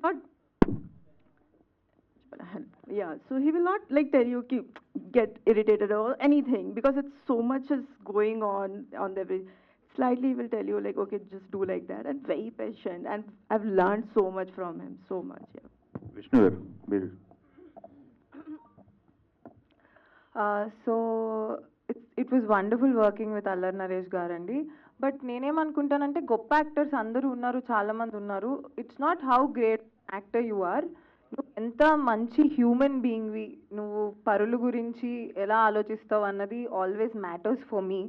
not, yeah, so he will not like tell you ki get irritated or anything, because it's so much is going on the way. Slightly he will tell you like, okay, just do like that, and very patient, and I've learned so much from him, so much, yeah. Vishnu గారు మీరు so it was wonderful working with Allari Naresh గారండి. But నేనేమనుకుంటానంటే గొప్ప actors అందరూ ఉన్నారు, చాలామంది ఉన్నారు. It's not how great actor you are, నువ్వు ఎంత మంచి హ్యూమన్ బీయింగ్వి, నువ్వు పరుల గురించి ఎలా ఆలోచిస్తావు అన్నది always matters for me.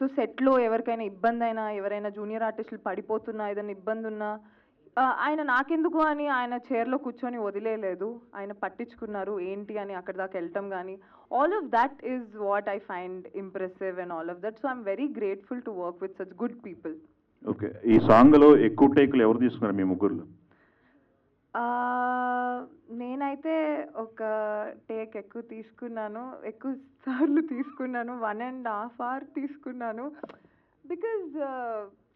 So సెట్లో ఎవరికైనా ఇబ్బంది అయినా, ఎవరైనా జూనియర్ ఆర్టిస్టులు పడిపోతున్నా, ఏదైనా ఇబ్బంది ఉన్నా, ఆయన నాకెందుకు అని ఆయన చైర్లో కూర్చొని వదిలేయలేదు, ఆయన పట్టించుకున్నారు ఏంటి అని అక్కడ దాకా వెళ్ళటం కానీ, all of that is what I find impressive and all of that. So I'm very grateful to work with such good people. Okay, ఈ సాంగ్లో ఎక్కువ టేకులు ఎవరు తీసుకున్నారు మీ ముగ్గురులో? నేనైతే ఒక టేక్ ఎక్కువ తీసుకున్నాను, ఎక్కువ సార్లు తీసుకున్నాను, 1.5 hours తీసుకున్నాను. బికాజ్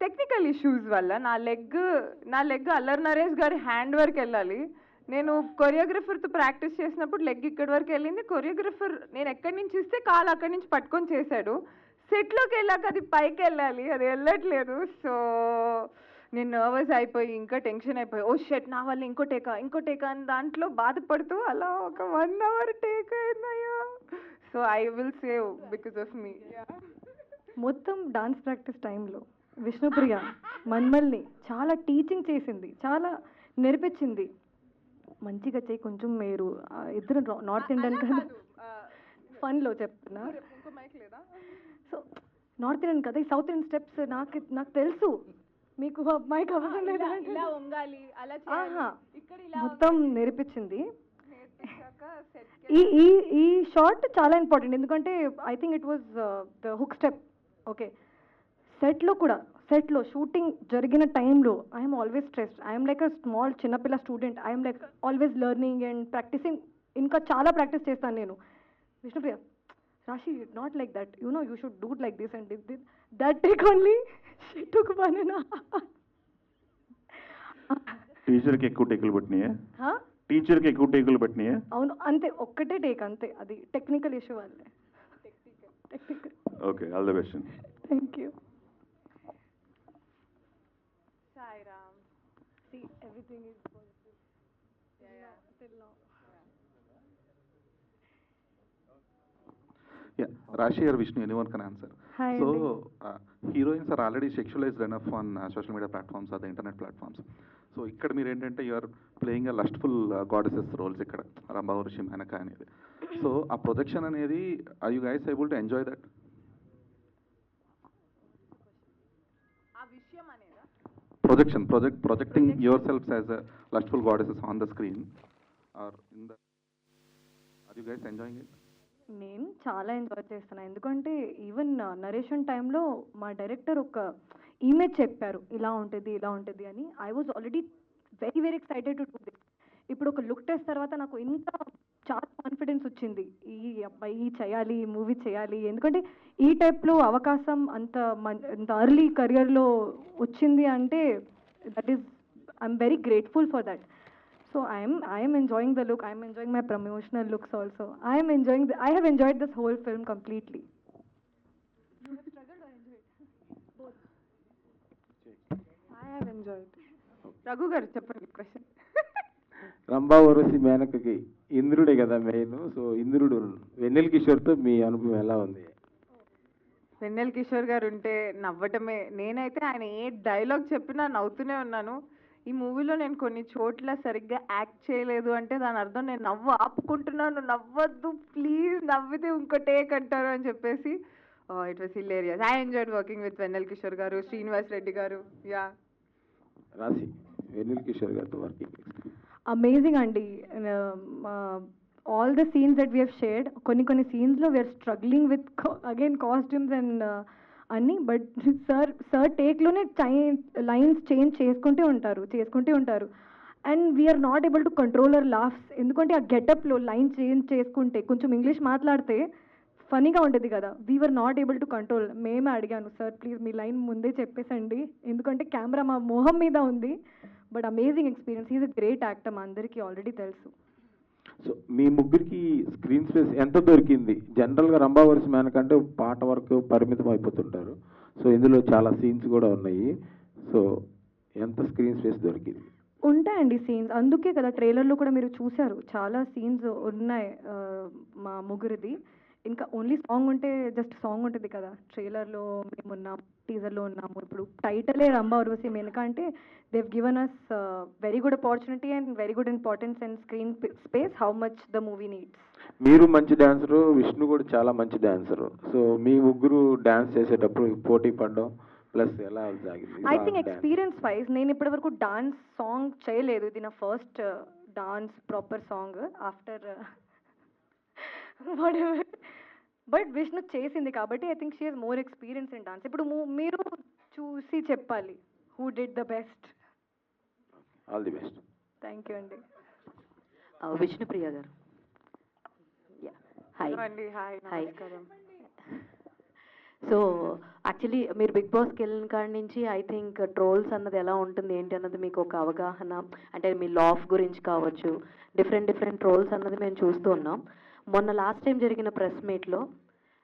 టెక్నికల్ ఇష్యూస్ వల్ల నా లెగ్ అల్లరి నరేష్ గారి హ్యాండ్ వరకు వెళ్ళాలి. నేను కొరియోగ్రఫర్తో ప్రాక్టీస్ చేసినప్పుడు లెగ్ ఇక్కడి వరకు వెళ్ళింది, కొరియోగ్రఫర్ నేను ఎక్కడి నుంచి ఇస్తే కాలు అక్కడి నుంచి పట్టుకొని చేశాడు. సెట్లోకి వెళ్ళాక అది పైకి వెళ్ళాలి, అది వెళ్ళట్లేదు. సో నేను నర్వస్ అయిపోయి, ఇంకా టెన్షన్ అయిపోయి, ఓ షెట్ నా వల్ల ఇంకో టేకా అని దాంట్లో బాధపడుతూ అలా ఒక 1 hour టేక్ అయిందయ్యా. So I will save because of me. మొత్తం డాన్స్ ప్రాక్టీస్ టైంలో విష్ణుప్రియ మన్మల్ని చాలా టీచింగ్ చేసింది, చాలా నేర్పించింది. మంచిగా చేయి, కొంచెం మీరు ఇద్దరు నార్త్ ఇండియన్ కదా, ఫన్లో చెప్తున్నా. సో నార్త్ ఇండియన్ కదా, ఈ సౌత్ ఇండియన్ స్టెప్స్ నాకు తెలుసు, మీకు అమ్మాయికి అవసరం లేదా, మొత్తం నేర్పించింది. ఈ షార్ట్ చాలా ఇంపార్టెంట్, ఎందుకంటే I think it was the hook step. Okay, సెట్లో షూటింగ్ జరిగిన టైంలో I'm always stressed, I'm like a small చిన్నపిల్ల student, I'm like always learning and practising. ఇంకా చాలా ప్రాక్టీస్ చేస్తాను నేను. Vishnupriya, Rashi, not like that, you know, you should do like this and this. That take only she took 1.5 hours. టీచర్కి ఎక్కువ టేకులు పట్టినాయా? టీచర్కి ఎక్కువ టేకులు పట్టినాయా? అవును, అంతే, ఒక్కటే టేక్ అంతే, అది టెక్నికల్ ఇష్యూ వల్లే. Technical. Okay, all the best. Thank you. Sairam. See, everything is positive. Yeah. Till now. Yeah, Rashi or Vishnu, anyone can answer. Hi. So, heroines are already sexualized enough on social media platforms or the internet platforms. So, ikkada meer entante you are playing a lustful goddesses roles ikkada, Ramba Urshi Menaka anedi. So, a projection anedi, are you guys able to enjoy that? Projecting yourselves as a lustful goddesses on the screen or in the, are you guys enjoying it? నేను చాలా enjoy చేస్తాను, ఎందుకంటే even narration టైంలో మా director ఒక image చెప్పారు, ఇలా ఉంటుంది అని. I was already very very excited to do this. ఇప్పుడు ఒక లుక్ టెస్ట్ తర్వాత నాకు ఇంత చాలా కాన్ఫిడెన్స్ వచ్చింది, ఈ అబ్బాయి చేయాలి, ఈ మూవీ చేయాలి, ఎందుకంటే ఈ టైప్లో అవకాశం అంత అర్లీ కెరియర్లో వచ్చింది అంటే that is, I'm very grateful for that. So I am enjoying the look. I am enjoying my promotional looks also. I have enjoyed this whole film completely. You have struggled or enjoyed? Both. I have enjoyed. Raghu garu cheppandi question. Rambha Urvashi మేనకకి ఇంద్రుడే కదా main. So ఇంద్రుడు వెన్నెల కిషోర్తో మీ అనుభవం ఎలా ఉంది? వెన్నెల కిషోర్ గారు ఉంటే నవ్వటమే. నేనైతే ఆయన ఏ డైలాగ్ చెప్పినా నవ్వుతూనే ఉన్నాను. ఈ మూవీలో నేను కొన్ని చోట్ల సరిగ్గా యాక్ట్ చేయలేదు అంటే దాని అర్థం నేను నవ్వు ఆపుకుంటున్నాను, నవ్వద్దు ప్లీజ్, నవ్వితే ఇంకో టేక్ అంటారు అని చెప్పేసి. It was hilarious. I enjoyed working with Vennela Kishore garu, Srinivas Reddy garu. Yeah, Rashi, Vennela Kishore గారితో వర్కింగ్ అమేజింగ్ అండి. All the scenes that we have shared, కొన్ని సీన్స్లో we're struggling with again costumes and అన్నీ. బట్ సార్ టేక్లోనే లైన్స్ చేంజ్ చేసుకుంటూ ఉంటారు and we're not able to control our laughs. ఎందుకంటే ఆ గెటప్లో లైన్ చేంజ్ చేసుకుంటే, కొంచెం ఇంగ్లీష్ మాట్లాడితే ఫనీగా ఉంటుంది కదా, we're not able to control. మేమే అడిగాను, సార్ ప్లీజ్ మీ లైన్ ముందే చెప్పేసండి, ఎందుకంటే కెమెరా మా మొహం మీద ఉంది. But amazing experience, is a great actor, మా అందరికీ ఆల్రెడీ తెలుసు. సో మీ ముగ్గురికి స్క్రీన్ స్పేస్ ఎంత దొరికింది? జనరల్గా రంభావరసి మేనక అంటే పాట వరకు పరిమితం అయిపోతుంటారు. సో ఇందులో చాలా సీన్స్ కూడా ఉన్నాయి. సో ఎంత స్క్రీన్ స్పేస్ దొరికింది? ఉంటాయండి సీన్స్, అందుకే కదా ట్రైలర్లో కూడా మీరు చూశారు, చాలా సీన్స్ ఉన్నాయి మా ముగ్గురిది. ఇంకా ఓన్లీ సాంగ్ ఉంటే జస్ట్ సాంగ్ ఉంటుంది కదా, ట్రైలర్లో మేము ఉన్నాం, టీజర్లో ఉన్నాము, ఇప్పుడు టైటిలే రంభా ఉర్వశి మేనక అంటే they've given us very good opportunity and very good importance and screen space, how much the movie needs. మీరు మంచి డాన్సరు, విష్ణు కూడా చాలా మంచి డాన్సరు. సో మీ ముగ్గురు డాన్స్ చేసేటప్పుడు పోటీ పడడం ప్లస్ ఎలా సాగింది? ఐ థింక్ ఎక్స్పీరియన్స్ వైజ్ నేను ఇప్పటివరకు డాన్స్ సాంగ్ చేయలేదు, ఇది నా first dance proper song after but Vishnu చేసింది కాబట్టి I think she has more experience in dance. ఇప్పుడు మీరు చూసి చెప్పాలి who did the best. All the best. Thank you అండి. విష్ణుప్రియ గారు. హాయ్ అండి. హాయ్, నమస్కారం. సో యాక్చువల్లీ మీరు బిగ్ బాస్కి వెళ్ళిన కాడి నుంచి ఐ థింక్ ట్రోల్స్ అన్నది ఎలా ఉంటుంది ఏంటి అన్నది మీకు ఒక అవగాహన, అంటే మీ లాఫ్ గురించి కావచ్చు, డిఫరెంట్ ట్రోల్స్ అన్నది మేము చూస్తూ ఉన్నాం. మొన్న లాస్ట్ టైం జరిగిన ప్రెస్ మీట్లో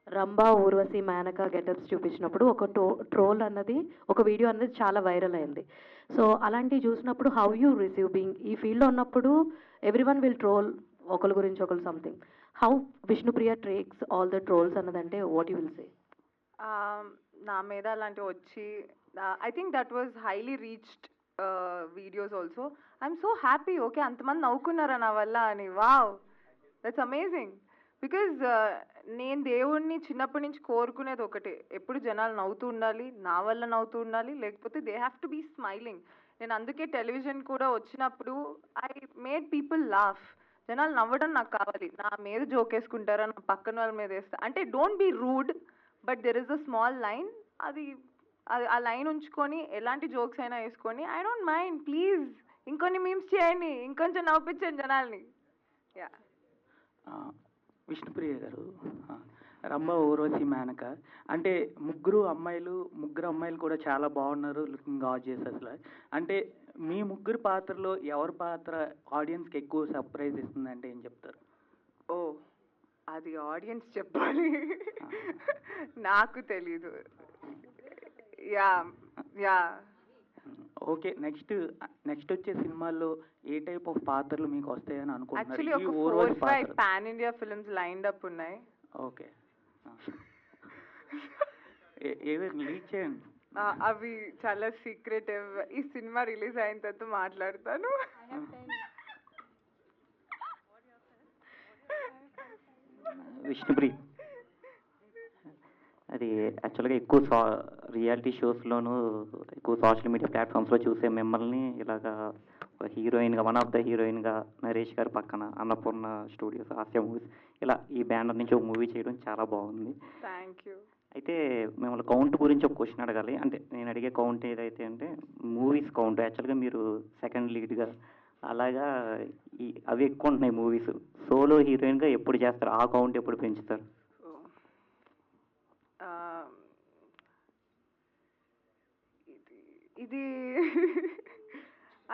రంభా ఊర్వశి మేనక గెటప్స్ చూపించినప్పుడు ఒక ట్రోల్ అన్నది, ఒక వీడియో అన్నది చాలా వైరల్ అయింది. సో అలాంటివి చూసినప్పుడు హౌ యూ రిసీవ్ బీయింగ్ ఈ ఫీల్డ్లో ఉన్నప్పుడు ఎవ్రీ వన్ విల్ ట్రోల్ ఒకరి గురించి ఒకరు something, how Vishnupriya takes all the trolls అన్నదంటే వాట్ యూ విల్ సే? నా మీద అలాంటివి వచ్చి I think that was highly reached videos also. I'm so happy, okay అంతమంది నవ్వుకున్నారా నా వల్ల అని. Wow, that's amazing. బికాజ్ నేను దేవుణ్ణి చిన్నప్పటి నుంచి కోరుకునేది ఒకటే, ఎప్పుడు జనాలు నవ్వుతూ ఉండాలి, నా వల్ల నవ్వుతూ ఉండాలి, లేకపోతే they have to be smiling. నేను అందుకే టెలివిజన్ కూడా వచ్చినప్పుడు ఐ మేడ్ పీపుల్ లాఫ్. జనాలు నవ్వడం నాకు కావాలి, నా మీద జోక్ వేసుకుంటారా, నా పక్కన వాళ్ళ మీద వేస్తా అంటే don't be rude, but there is a small line. అది ఆ లైన్ ఉంచుకొని ఎలాంటి జోక్స్ అయినా వేసుకొని ఐ డోంట్ మైండ్. ప్లీజ్ ఇంకొన్ని మీమ్స్ చేయండి, ఇంకొంచెం నవ్వించండి జనాల్ని. యా. విష్ణుప్రియ గారు, రంభా ఊర్వశి మేనక అంటే ముగ్గురు అమ్మాయిలు కూడా చాలా బాగున్నారు, లుకింగ్ గార్జియస్ అసలు. అంటే మీ ముగ్గురు పాత్రలో ఎవరి పాత్ర ఆడియన్స్కి ఎక్కువ సర్ప్రైజ్ ఇస్తుంది అంటే ఏం చెప్తారు? ఓ, అది ఆడియన్స్ చెప్పాలి, నాకు తెలీదు. యా యా ఓకే, నెక్స్ట్ వచ్చే సినిమాల్లో ఏ టైప్ ఆఫ్ పాత్రలు మీకు వస్తాయని యాక్చువల్లీ అనుకుంటున్నారు? ఒక 4-5 pan India films lined up ఉన్నాయి. ఓకే, ఏవి లీక్ చేయండి. అవి చాలా సీక్రెటివ్, ఈ సినిమా రిలీజ్ అయిన తర్వాత మాట్లాడతాను. విష్ణుప్రియ, అది యాక్చువల్గా ఎక్కువ రియాలిటీ షోస్లోను ఎక్కువ సోషల్ మీడియా ప్లాట్ఫామ్స్లో చూసే మిమ్మల్ని ఇలాగా ఒక హీరోయిన్గా, వన్ ఆఫ్ ద హీరోయిన్గా నరేష్ గారి పక్కన అన్నపూర్ణ స్టూడియోస్, హాస్య మూవీస్, ఇలా ఈ బ్యానర్ నుంచి ఒక మూవీ చేయడం చాలా బాగుంది. Thank you. అయితే మిమ్మల్ని కౌంట్ గురించి ఒక క్వశ్చన్ అడగాలి. అంటే నేను అడిగే కౌంట్ ఏదైతే అంటే మూవీస్ కౌంట్. యాక్చువల్గా మీరు సెకండ్ లీడ్గా అలాగా అవి ఎక్కువ ఉంటున్నాయి మూవీస్. సోలో హీరోయిన్గా ఎప్పుడు చేస్తారు? ఆ కౌంట్ ఎప్పుడు పెంచుతారు? ఇది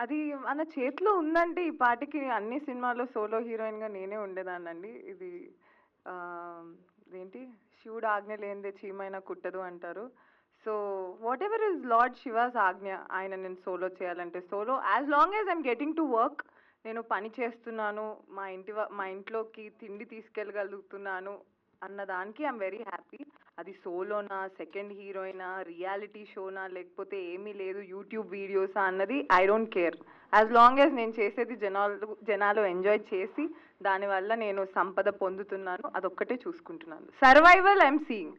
అది మన చేతిలో ఉందంటే ఈ పాటికి అన్ని సినిమాల్లో సోలో హీరోయిన్గా నేనే ఉండేదాన్నండి. ఇది ఏంటి, శివుడు ఆజ్ఞ లేనిదే చీమైనా కుట్టదు అంటారు. So what ever is lord she was ఆజ్ఞ, ఆయన నేను సోలో చేయాలంటే solo, as long as I'm getting to work, నేను పని చేస్తున్నాను, మా ఇంట్లోకి తిండి తీసుకెళ్ళగలుగుతున్నాను అన్నదానికి ఐఎమ్ వెరీ హ్యాపీ. అది సోలోనా, సెకండ్ హీరోయినా, రియాలిటీ షోనా, లేకపోతే ఏమీ లేదు యూట్యూబ్ వీడియోసా అన్నది I don't care. As long as నేను చేసేది జనాలు ఎంజాయ్ చేసి దానివల్ల నేను సంపద పొందుతున్నాను, అదొక్కటే చూసుకుంటున్నాను. Survival I'm seeing.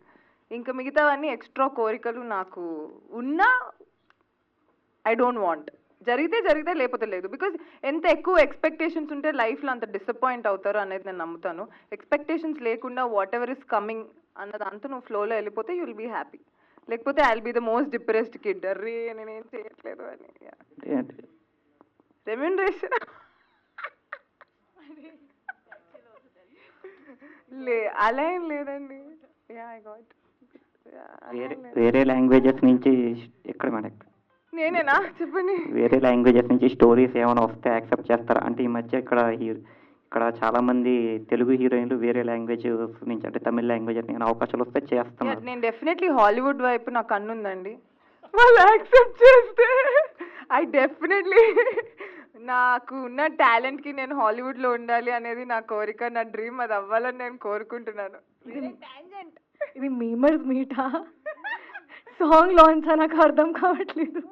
ఇంకా మిగతావన్నీ ఎక్స్ట్రా కోరికలు నాకు ఉన్నా ఐ డోంట్ వాంట్. జరిగితే లేకపోతే లేదు. బికాజ్ ఎంత ఎక్కువ ఎక్స్పెక్టేషన్స్ ఉంటే లైఫ్లో అంత డిసప్పాయింట్ అవుతారు అనేది నేను నమ్ముతాను. ఎక్స్పెక్టేషన్స్ లేకుండా వాట్ ఎవర్ ఇస్ కమింగ్ అన్నదంతా నువ్వు ఫ్లోలో వెళ్ళిపోతే యూ విల్ బీ హ్యాపీ. లేకపోతే I will be the most depressed kid, అర్రే నేనేం చేయట్లేదు అని. రెమ్యూనరేషన్ అలా ఏం లేదండి. Yeah I got. వేరే లాంగ్వేజెస్ నుంచి ఎక్కడ మేడం? నేనేనా చెప్పండి. వేరే లాంగ్వేజెస్ నుంచి స్టోరీస్ ఏమైనా వస్తే యాక్సెప్ట్ చేస్తారా? అంటే ఈ మధ్య ఇక్కడ చాలా మంది తెలుగు హీరోయిన్లు వేరే లాంగ్వేజ్ నుంచి అంటే తమిళ లాంగ్వేజ్ నేను అవకాశాలు వస్తే చేస్తున్నారు. నేను డెఫినెట్లీ హాలీవుడ్ వైపు నా కన్ను ఉందండి. వాళ్ళు యాక్సెప్ట్ చేస్తే ఐ డెఫినెట్లీ నాకు ఉన్న టాలెంట్కి నేను హాలీవుడ్లో ఉండాలి అనేది నా కోరిక, నా డ్రీమ్. అది అవ్వాలని నేను కోరుకుంటున్నాను. ఇది మీమర్స్ మీటా సాంగ్ లాంచ్ నాకు అర్థం కావట్లేదు.